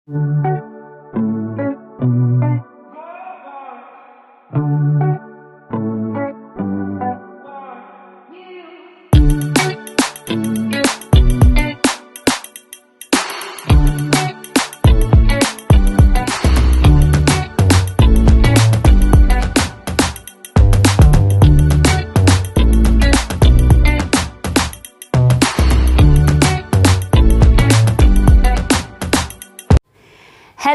Hello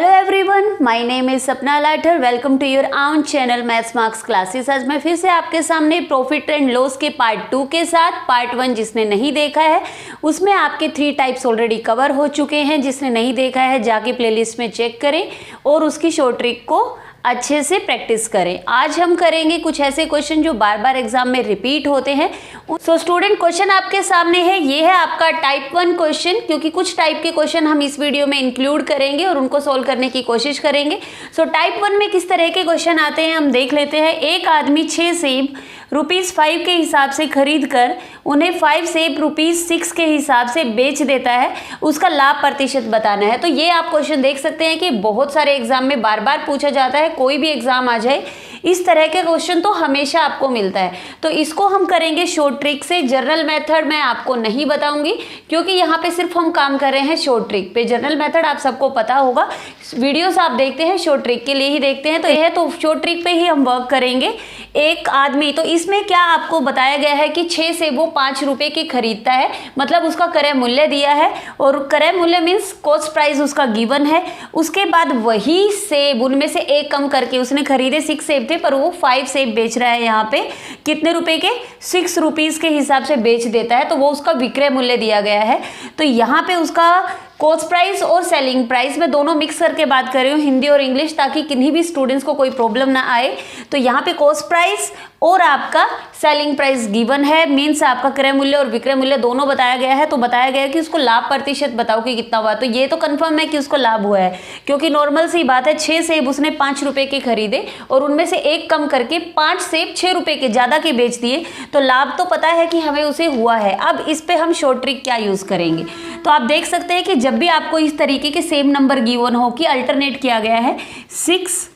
everyone, my name is सपना Lathar. Welcome to your आउन channel maths marks classes. आज मैं फिर से आपके सामने प्रॉफिट एंड लॉस के पार्ट 2 के साथ। पार्ट 1 जिसने नहीं देखा है उसमें आपके 3 टाइप्स ऑलरेडी कवर हो चुके हैं। जिसने नहीं देखा है जाके प्लेलिस्ट में चेक करें और उसकी शॉर्ट ट्रिक को अच्छे से प्रैक्टिस करें। आज हम करेंगे कुछ ऐसे क्वेश्चन जो बार बार एग्जाम में रिपीट होते हैं। सो स्टूडेंट, क्वेश्चन आपके सामने है, ये है आपका टाइप 1 क्वेश्चन, क्योंकि कुछ टाइप के क्वेश्चन हम इस वीडियो में इंक्लूड करेंगे और उनको सोल्व करने की कोशिश करेंगे। सो टाइप 1 में किस तरह के क्वेश्चन आते हैं हम देख लेते हैं। एक आदमी 6 सेब ₹5 के हिसाब से खरीद कर उन्हें 5 सेब ₹6 के हिसाब से बेच देता है, उसका लाभ प्रतिशत बताना है। तो ये आप क्वेश्चन देख सकते हैं कि बहुत सारे एग्जाम में बार बार पूछा जाता है। कोई भी एग्जाम आ जाए इस तरह के क्वेश्चन तो हमेशा आपको मिलता है। तो इसको हम करेंगे शॉर्ट ट्रिक से। जनरल मेथड मैं आपको नहीं बताऊंगी क्योंकि यहाँ पे सिर्फ हम काम कर रहे हैं शॉर्ट ट्रिक पे। जनरल मेथड आप सबको पता होगा, वीडियोस आप देखते हैं शॉर्ट ट्रिक के लिए ही देखते हैं, तो यह तो शॉर्ट ट्रिक पे ही हम वर्क करेंगे। एक आदमी, तो इसमें क्या आपको बताया गया है कि 6 सेब वो ₹5 के खरीदता है, मतलब उसका क्रय मूल्य दिया है और क्रय मूल्य मीन्स कॉस्ट प्राइस उसका गिवन है। उसके बाद वही सेब उनमें से एक कम करके उसने खरीदे 6 सेब थे पर वो 5 सेब बेच रहा है। यहाँ पे कितने रुपए के? ₹6 के हिसाब से बेच देता है, तो वो उसका विक्रय मूल्य दिया गया है। तो यहाँ पे उसका कॉस्ट प्राइस और सेलिंग प्राइस में दोनों मिक्स करके बात कर रही हूँ, हिंदी और इंग्लिश, ताकि किन्हीं भी स्टूडेंट्स को कोई प्रॉब्लम ना आए। तो यहाँ पे कॉस्ट प्राइस और आपका सेलिंग प्राइस गिवन है, मीन्स आपका क्रय मूल्य और विक्रय मूल्य दोनों बताया गया है। तो बताया गया है कि उसको लाभ प्रतिशत बताओ कि कितना हुआ। तो ये तो कंफर्म है कि उसको लाभ हुआ है, क्योंकि नॉर्मल सी बात है, 6 सेब उसने ₹5 के खरीदे और उनमें से एक कम करके 5 सेब ₹6 के ज्यादा के बेच दिए, तो लाभ तो पता है कि हमें उसे हुआ है। अब इस पे हम शॉर्ट ट्रिक क्या यूज करेंगे, तो आप देख सकते हैं कि जब भी आपको इस तरीके के सेम नंबर गिवन हो कि अल्टरनेट किया गया है 6,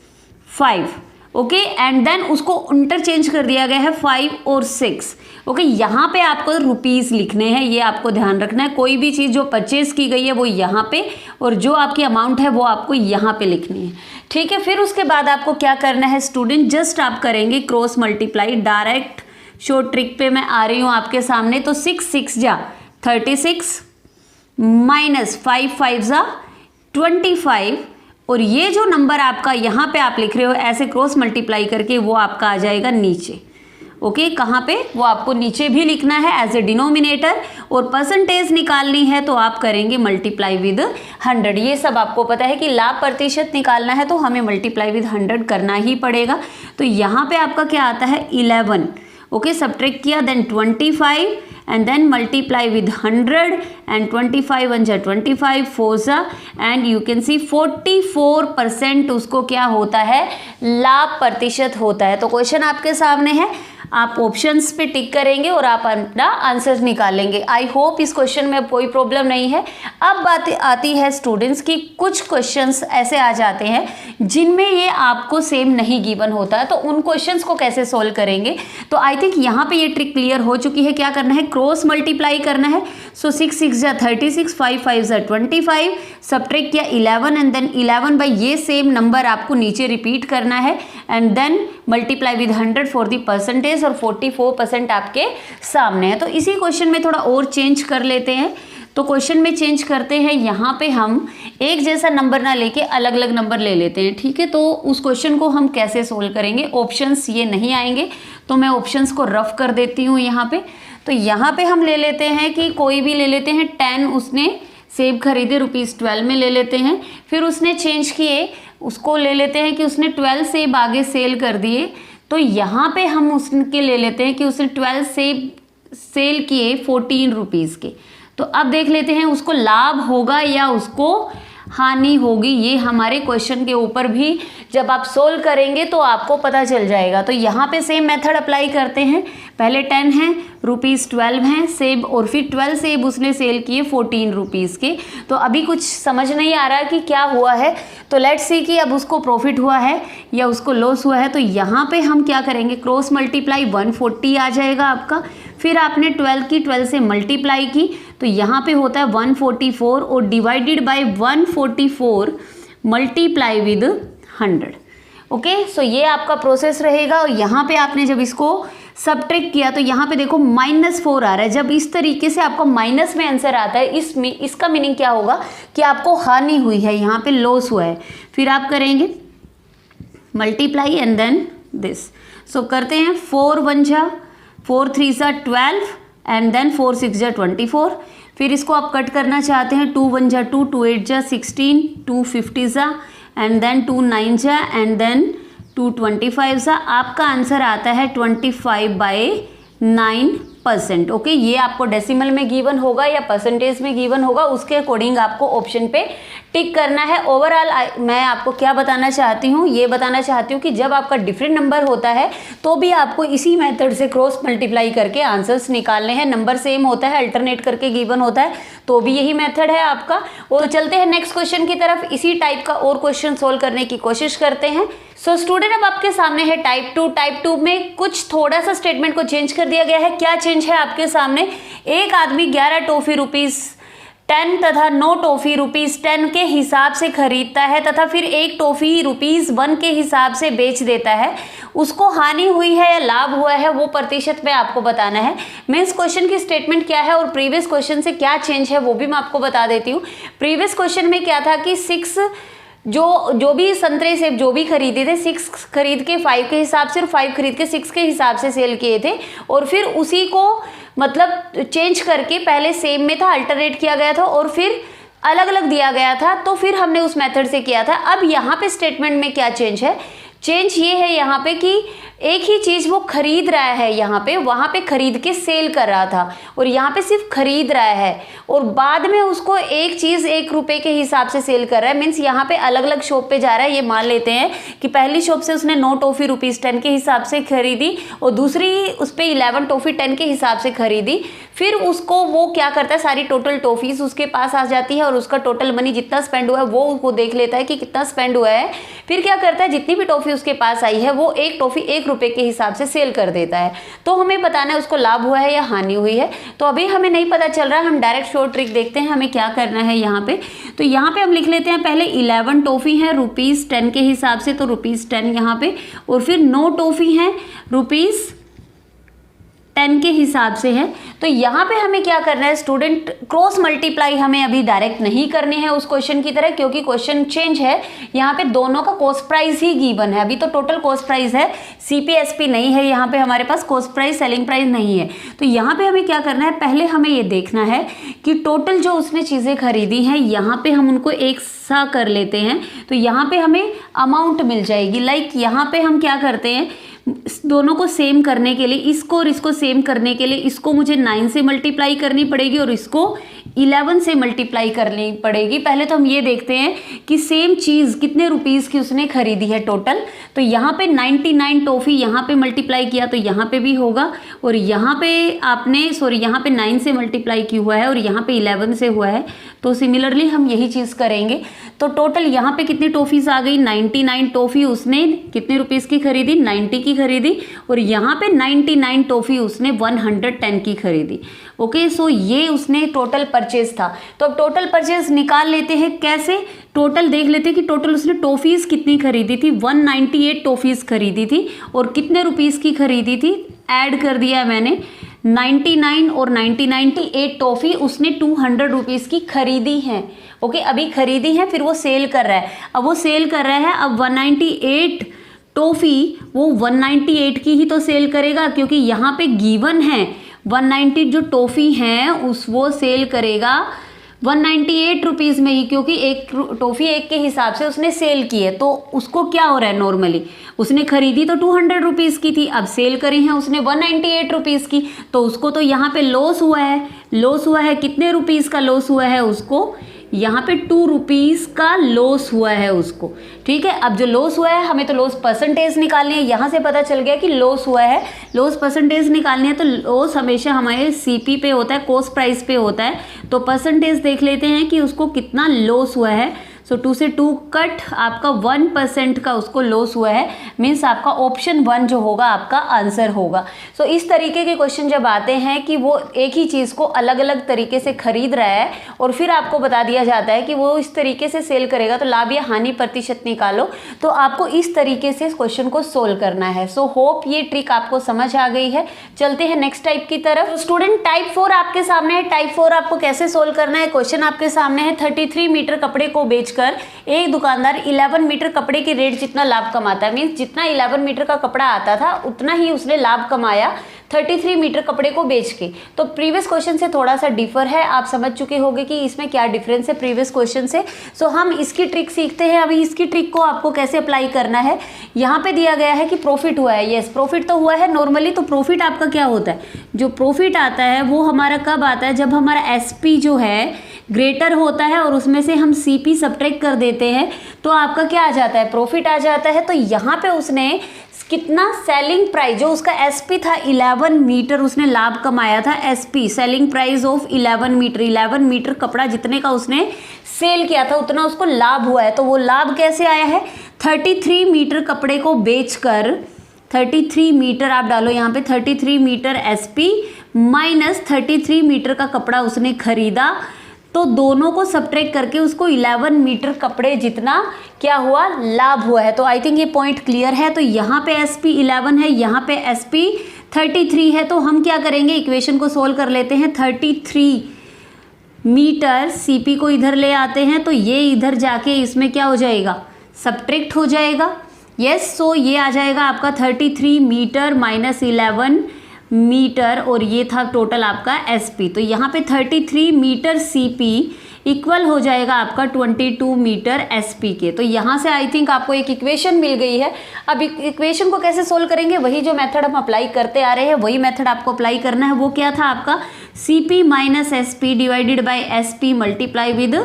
5, ओके, एंड देन उसको इंटरचेंज कर दिया गया है 5 और 6, ओके। यहाँ पे आपको रुपीस लिखने हैं, ये आपको ध्यान रखना है। कोई भी चीज़ जो परचेज की गई है वो यहाँ पे, और जो आपकी अमाउंट है वो आपको यहाँ पे लिखनी है, ठीक है। फिर उसके बाद आपको क्या करना है स्टूडेंट, जस्ट आप करेंगे cross multiply. Direct short trick पे मैं आ रही हूँ आपके सामने। तो 6 6 जा 36 माइनस 5 5 जा 25, और ये जो नंबर आपका यहाँ पे आप लिख रहे हो ऐसे क्रॉस मल्टीप्लाई करके, वो आपका आ जाएगा नीचे, ओके। कहाँ पे? वो आपको नीचे भी लिखना है एज ए डिनोमिनेटर, और परसेंटेज निकालनी है तो आप करेंगे मल्टीप्लाई विद 100। ये सब आपको पता है कि लाभ प्रतिशत निकालना है तो हमें मल्टीप्लाई विद 100 करना ही पड़ेगा। तो यहाँ पे आपका क्या आता है 11, ओके, सब्ट्रैक्ट किया, then 25 and then multiply with 100 and 25 1 जा 25 4 जा, and you can see 44% उसको क्या होता है, लाभ प्रतिशत होता है। तो क्वेश्चन आपके सामने है, आप ऑप्शंस पे टिक करेंगे और आप अपना आंसर निकालेंगे। आई होप इस क्वेश्चन में कोई प्रॉब्लम नहीं है। अब बात आती है स्टूडेंट्स की, कुछ क्वेश्चंस ऐसे आ जाते हैं जिनमें ये आपको सेम नहीं गिवन होता है, तो उन क्वेश्चंस को कैसे सोल्व करेंगे। तो आई थिंक यहाँ पे ये ट्रिक क्लियर हो चुकी है। क्या करना है, क्रॉस मल्टीप्लाई करना है। सो 6 6 जा 36, 5 5 जा 25, सब्ट्रैक्ट किया 11, एंड देन 11 बाई ये सेम नंबर आपको नीचे रिपीट करना है, and then multiply with 100 for the percentage, और 44% आपके सामने है। तो इसी क्वेश्चन में थोड़ा और चेंज कर लेते हैं। तो क्वेश्चन में चेंज करते हैं, यहाँ पे हम एक जैसा नंबर ना लेके अलग अलग नंबर ले लेते हैं, ठीक है। तो उस क्वेश्चन को हम कैसे सोल्व करेंगे, ऑप्शंस ये नहीं आएंगे, तो मैं ऑप्शंस को रफ कर देती हूँ यहाँ पे। तो यहाँ पे हम ले लेते हैं कि कोई भी ले लेते हैं, 10 उसने सेब खरीदे ₹12 में ले लेते हैं। फिर उसने चेंज किए, उसको ले लेते हैं कि उसने 12 सेब आगे सेल कर दिए। तो यहाँ पे हम उसके ले लेते हैं कि उसने 12 सेब सेल किए ₹14 के। तो अब देख लेते हैं उसको लाभ होगा या उसको हानि होगी। ये हमारे क्वेश्चन के ऊपर भी जब आप सोल्व करेंगे तो आपको पता चल जाएगा। तो यहाँ पे सेम मेथड अप्लाई करते हैं। पहले 10 है, ₹12 हैं सेब, और फिर 12 सेब उसने सेल किए 14 रुपीज़ के। तो अभी कुछ समझ नहीं आ रहा कि क्या हुआ है, तो लेट्स सी कि अब उसको प्रॉफिट हुआ है या उसको लॉस हुआ है। तो यहाँ पे हम क्या करेंगे, क्रॉस मल्टीप्लाई 140 आ जाएगा आपका। फिर आपने 12 की 12 से मल्टीप्लाई की तो यहाँ पे होता है 144, और divided by 144 multiply with 100। Okay, so ये आपका प्रोसेस रहेगा। और यहाँ पे आपने जब इसको सबट्रैक्ट किया तो यहाँ पे देखो -4 आ रहा है। जब इस तरीके से आपको माइनस में आंसर आता है, इसका मीनिंग क्या होगा कि आपको हानि हुई है, यहाँ पे लॉस हुआ है। फिर आप करेंगे मल्टीप्लाई एंड देन दिस। सो करते हैं 4 1 जा 4 3 जा 12 एंड देन 4 6 जा 24। फिर इसको आप कट करना चाहते हैं, 2 1 जा 2 2 8 जा 16 2 50 जा एंड देन 2 9 जा एंड देन 2 25 जा। आपका आंसर आता है 25/9%। ओके, ये आपको डेसिमल में गिवन होगा या परसेंटेज में गिवन होगा, उसके अकॉर्डिंग आपको ऑप्शन पे टिक करना है। ओवरऑल मैं आपको क्या बताना चाहती हूँ, ये बताना चाहती हूँ कि जब आपका डिफरेंट नंबर होता है तो भी आपको इसी मेथड से क्रॉस मल्टीप्लाई करके आंसर्स निकालने हैं। नंबर सेम होता है, अल्टरनेट करके गिवन होता है, तो भी यही मेथड है आपका। और चलते हैं नेक्स्ट क्वेश्चन की तरफ। इसी टाइप का और क्वेश्चन सोल्व करने की कोशिश करते हैं। सो स्टूडेंट, अब आपके सामने है टाइप 2। टाइप 2 में कुछ थोड़ा सा स्टेटमेंट को चेंज कर दिया गया है। क्या चेंज है आपके सामने, एक आदमी 11 टॉफी ₹10 तथा 9 टॉफी ₹10 के हिसाब से खरीदता है तथा फिर एक टॉफी ₹1 के हिसाब से बेच देता है। उसको हानि हुई है या लाभ हुआ है वो प्रतिशत में आपको बताना है। मीन्स क्वेश्चन की स्टेटमेंट क्या है और प्रीवियस क्वेश्चन से क्या चेंज है वो भी मैं आपको बता देती हूँ। प्रीवियस क्वेश्चन में क्या था कि 6 जो भी संतरे सेब जो भी खरीदे थे, 6 खरीद के 5 के हिसाब से और 5 खरीद के 6 के हिसाब से सेल किए थे, और फिर उसी को मतलब चेंज करके पहले सेम में था, अल्टरनेट किया गया था और फिर अलग अलग दिया गया था, तो फिर हमने उस मेथड से किया था। अब यहाँ पे स्टेटमेंट में क्या चेंज है, चेंज ये है यहाँ पे कि एक ही चीज़ वो खरीद रहा है, यहाँ पे वहाँ पे खरीद के सेल कर रहा था और यहाँ पे सिर्फ खरीद रहा है और बाद में उसको एक चीज़ ₹1 के हिसाब से सेल कर रहा है। मीन्स यहाँ पे अलग अलग शॉप पे जा रहा है। ये मान लेते हैं कि पहली शॉप से उसने 9 टॉफ़ी ₹10 के हिसाब से खरीदी और दूसरी उस पर 11 टॉफ़ी 10 के हिसाब से खरीदी। फिर उसको वो क्या करता है, सारी टोटल टॉफ़ीज़ उसके पास आ जाती है और उसका टोटल मनी जितना स्पेंड हुआ है वो देख लेता है कि कितना स्पेंड हुआ है। फिर क्या करता है, जितनी भी टॉफ़ी उसके पास आई है वो एक टॉफ़ी ₹1 के हिसाब से सेल कर देता है। तो हमें बताना है उसको लाभ हुआ है या हानि हुई है। तो अभी हमें नहीं पता चल रहा, हम डायरेक्ट शॉर्ट ट्रिक देखते हैं हमें क्या करना है यहाँ पे। तो यहाँ पे हम लिख लेते हैं पहले 11 टॉफ़ी है ₹10 के हिसाब से, तो ₹10 यहाँ पे, और फिर 9 टॉफ़ी हैं ₹10 के हिसाब से है। तो यहाँ पे हमें क्या करना है स्टूडेंट, क्रॉस मल्टीप्लाई हमें अभी डायरेक्ट नहीं करनी है उस क्वेश्चन की तरह, क्योंकि क्वेश्चन चेंज है। यहाँ पे दोनों का कॉस्ट प्राइस ही गिवन है, अभी तो टोटल कॉस्ट प्राइस है, CPSP नहीं है यहाँ पे हमारे पास, कॉस्ट प्राइस सेलिंग प्राइस नहीं है। तो यहाँ पे हमें क्या करना है, पहले हमें ये देखना है कि टोटल जो उसने चीज़ें खरीदी हैं यहाँ पे हम उनको एक सा कर लेते हैं, तो यहाँ पे हमें अमाउंट मिल जाएगी। लाइक यहाँ पे हम क्या करते हैं, दोनों को सेम करने के लिए, इसको और इसको सेम करने के लिए इसको मुझे 9 से मल्टीप्लाई करनी पड़ेगी और इसको 11 से मल्टीप्लाई करनी पड़ेगी। पहले तो हम ये देखते हैं कि सेम चीज़ कितने रुपीज़ की उसने खरीदी है टोटल। तो यहाँ पे 99 टॉफ़ी यहाँ पे मल्टीप्लाई किया तो यहाँ पे भी होगा, और यहाँ पे आपने यहाँ पे 9 से मल्टीप्लाई किया हुआ है और यहाँ पे 11 से हुआ है। तो सिमिलरली हम यही चीज़ करेंगे। तो टोटल यहाँ पे कितनी टॉफ़ीज़ आ गई, 99 टॉफ़ी उसने कितने रुपीज़ की खरीदी, 90 की खरीदी, और यहाँ पे 99 टॉफ़ी उसने 110 की खरीदी। ओके, सो ये उसने टोटल परचेज था। तो अब टोटल परचेज निकाल लेते हैं, कैसे, टोटल देख लेते हैं कि टोटल उसने टॉफ़ीज़ कितनी खरीदी थी, 198 टॉफ़ीज़ खरीदी थी और कितने रुपीज़ की खरीदी थी, ऐड कर दिया है मैंने 99 और 98 टॉफ़ी उसने 200 रुपीज़ की खरीदी हैं। ओके, अभी खरीदी है, फिर वो सेल कर रहा है। अब वो सेल कर रहा है, अब 198 टॉफ़ी वो 198 की ही तो सेल करेगा, क्योंकि यहाँ पे गिवन है 190 जो टॉफ़ी हैं वो सेल करेगा 198 रुपीज़ में ही, क्योंकि एक टॉफ़ी 1 के हिसाब से उसने सेल की है। तो उसको क्या हो रहा है, नॉर्मली उसने खरीदी तो 200 रुपीज़ की थी, अब सेल करी है उसने 198 रुपीज़ की, तो उसको तो यहाँ पे लॉस हुआ है। लॉस हुआ है, कितने रुपीज़ का लॉस हुआ है उसको, यहाँ पे 2 रुपीज़ का लॉस हुआ है उसको, ठीक है। अब जो लॉस हुआ है हमें तो लॉस परसेंटेज निकालनी है, यहाँ से पता चल गया कि लॉस हुआ है, लॉस परसेंटेज निकालनी है तो लॉस हमेशा हमारे सीपी पे होता है, कॉस्ट प्राइस पे होता है। तो परसेंटेज देख लेते हैं कि उसको कितना लॉस हुआ है। सो 2 से 2 कट, आपका 1% का उसको लॉस हुआ है, मीन्स आपका ऑप्शन 1 जो होगा आपका आंसर होगा। सो इस तरीके के क्वेश्चन जब आते हैं कि वो एक ही चीज़ को अलग अलग तरीके से खरीद रहा है और फिर आपको बता दिया जाता है कि वो इस तरीके से सेल करेगा तो लाभ या हानि प्रतिशत निकालो, तो आपको इस तरीके से इस क्वेश्चन को सोल्व करना है। सो होप ये ट्रिक आपको समझ आ गई है। चलते हैं नेक्स्ट टाइप की तरफ। स्टूडेंट टाइप 4 आपके सामने है। टाइप 4 आपको कैसे सोल्व करना है, क्वेश्चन आपके सामने है। 33 मीटर कपड़े को बेचकर एक दुकानदार 11 मीटर कपड़े के रेट जितना लाभ कमाता है, मीन्स जितना 11 मीटर का कपड़ा आता था उतना ही उसने लाभ कमाया 33 मीटर कपड़े को बेच के। तो प्रीवियस क्वेश्चन से थोड़ा सा डिफर है, आप समझ चुके होंगे कि इसमें क्या डिफरेंस है प्रीवियस क्वेश्चन से। सो हम इसकी ट्रिक सीखते हैं। अभी इसकी ट्रिक को आपको कैसे अप्लाई करना है, यहाँ पे दिया गया है कि प्रॉफिट हुआ है। यस, प्रॉफिट तो हुआ है नॉर्मली। तो प्रॉफिट आपका क्या होता है, जो प्रॉफिट आता है वो हमारा कब आता है, जब हमारा एसपी जो है ग्रेटर होता है और उसमें से हम सीपी सब्ट्रैक्ट कर देते हैं तो आपका क्या आ जाता है, प्रॉफिट आ जाता है। तो यहाँ पे उसने कितना सेलिंग प्राइस, जो उसका एसपी था 11 मीटर उसने लाभ कमाया था। SP selling price of 11 metre, 11 metre कपड़ा जितने का उसने सेल किया था उतना उसको लाभ हुआ है। तो वो लाभ कैसे आया है, 33 मीटर कपड़े को बेचकर, 33 मीटर आप डालो यहाँ पे, 33 मीटर एसपी माइनस 33 मीटर का कपड़ा उसने खरीदा, तो दोनों को सब्ट्रैक्ट करके उसको 11 मीटर कपड़े जितना क्या हुआ, लाभ हुआ है। तो आई थिंक ये पॉइंट क्लियर है। तो यहाँ पे एसपी 11 है, यहाँ पे एसपी 33 है। तो हम क्या करेंगे, इक्वेशन को सोल्व कर लेते हैं। 33 मीटर सीपी को इधर ले आते हैं तो ये इधर जाके इसमें क्या हो जाएगा, सब्ट्रैक्ट हो जाएगा। यस, सो ये आ जाएगा आपका 33 मीटर माइनस 11 मीटर और ये था टोटल आपका एसपी। तो यहाँ पे 33 मीटर सीपी इक्वल हो जाएगा आपका 22 मीटर एसपी के। तो यहाँ से आई थिंक आपको एक इक्वेशन मिल गई है। अब इक्वेशन को कैसे सोल्व करेंगे, वही जो मेथड हम अप्लाई करते आ रहे हैं वही मेथड आपको अप्लाई करना है। वो क्या था आपका, CP minus SP divided by SP multiply with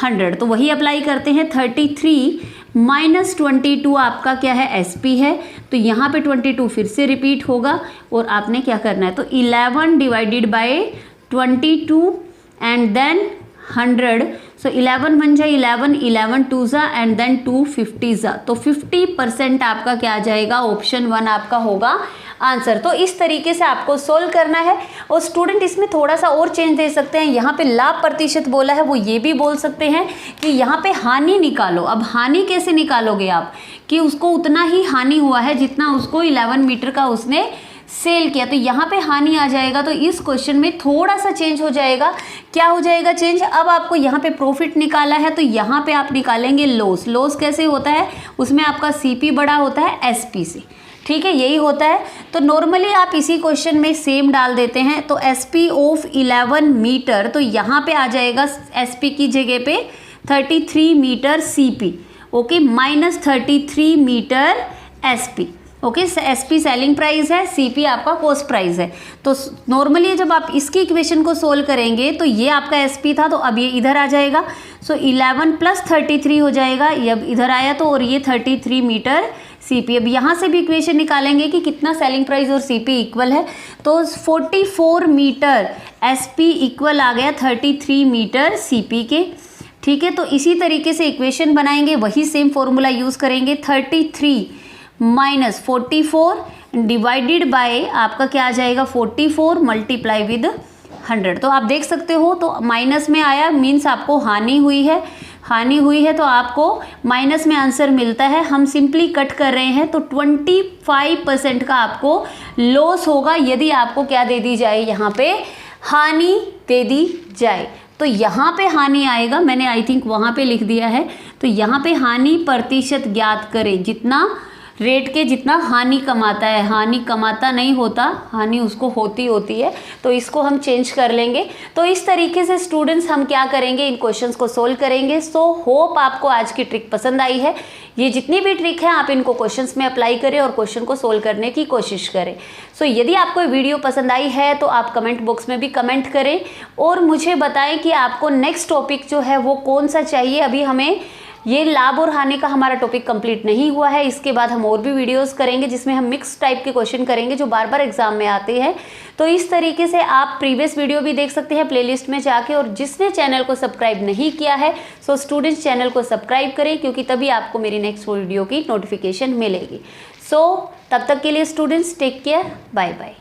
100। तो वही अप्लाई करते हैं। 33 माइनस 22 आपका क्या है, एसपी है। तो यहाँ पे 22 फिर से रिपीट होगा और आपने क्या करना है, तो 11 डिवाइडेड बाय 22 एंड देन 100। सो 11 बन जाए 11, 11 टू ज़ा एंड देन 2 50 ज़ा। तो 50% आपका क्या आ जाएगा, ऑप्शन 1 आपका होगा आंसर। तो इस तरीके से आपको सोल्व करना है। और स्टूडेंट इसमें थोड़ा सा और चेंज दे सकते हैं, यहाँ पे लाभ प्रतिशत बोला है, वो ये भी बोल सकते हैं कि यहाँ पे हानि निकालो। अब हानि कैसे निकालोगे आप, कि उसको उतना ही हानि हुआ है जितना उसको 11 मीटर का उसने सेल किया, तो यहाँ पे हानि आ जाएगा। तो इस क्वेश्चन में थोड़ा सा चेंज हो जाएगा। क्या हो जाएगा चेंज, अब आपको यहाँ पे प्रॉफिट निकाला है तो यहाँ पे आप निकालेंगे लॉस। लॉस कैसे होता है, उसमें आपका सीपी बड़ा होता है एसपी से, ठीक है, यही होता है। तो नॉर्मली आप इसी क्वेश्चन में सेम डाल देते हैं। तो एसपी ऑफ 11 मीटर, तो यहाँ पे आ जाएगा एसपी की जगह पे 33 metre CP, okay, minus 33 metre SP, okay. SP selling price है, सीपी आपका कॉस्ट प्राइस है। तो नॉर्मली जब आप इसकी इक्वेशन को सोल्व करेंगे तो ये आपका एसपी था, तो अब ये इधर आ जाएगा। सो 11 प्लस 33 हो जाएगा, ये अब इधर आया तो, और ये 33 मीटर सीपी। अब यहाँ से भी इक्वेशन निकालेंगे कि कितना सेलिंग प्राइस और सीपी इक्वल है। तो 44 मीटर एसपी इक्वल आ गया 33 मीटर सीपी के, ठीक है। तो इसी तरीके से इक्वेशन बनाएंगे, वही सेम फॉर्मूला यूज़ करेंगे। 33 माइनस 44 डिवाइडेड बाय आपका क्या आ जाएगा, 44 मल्टीप्लाई विद 100। तो आप देख सकते हो, तो माइनस में आया मीन्स आपको हानि हुई है, हानि हुई है तो आपको माइनस में आंसर मिलता है। हम सिंपली कट कर रहे हैं तो 25% का आपको लॉस होगा यदि आपको क्या दे दी जाए, यहाँ पे हानि दे दी जाए। तो यहाँ पे हानि आएगा, मैंने आई थिंक वहाँ पे लिख दिया है। तो यहाँ पे हानि प्रतिशत ज्ञात करें, जितना रेट के जितना हानि कमाता है, हानि कमाता नहीं होता, हानि उसको होती है, तो इसको हम चेंज कर लेंगे। तो इस तरीके से स्टूडेंट्स हम क्या करेंगे, इन क्वेश्चंस को सोल्व करेंगे। सो होप आपको आज की ट्रिक पसंद आई है। ये जितनी भी ट्रिक है आप इनको क्वेश्चंस में अप्लाई करें और क्वेश्चन को सोल्व करने की कोशिश करें। सो यदि आपको वीडियो पसंद आई है तो आप कमेंट बॉक्स में भी कमेंट करें और मुझे बताएं कि आपको नेक्स्ट टॉपिक जो है वो कौन सा चाहिए। अभी हमें ये लाभ और हानि का हमारा टॉपिक कंप्लीट नहीं हुआ है, इसके बाद हम और भी वीडियोस करेंगे जिसमें हम मिक्स टाइप के क्वेश्चन करेंगे जो बार बार एग्जाम में आते हैं। तो इस तरीके से आप प्रीवियस वीडियो भी देख सकते हैं प्लेलिस्ट में जाके, और जिसने चैनल को सब्सक्राइब नहीं किया है सो स्टूडेंट्स चैनल को सब्सक्राइब करें, क्योंकि तभी आपको मेरी नेक्स्ट वीडियो की नोटिफिकेशन मिलेगी। सो तब तक के लिए students take care, bye bye.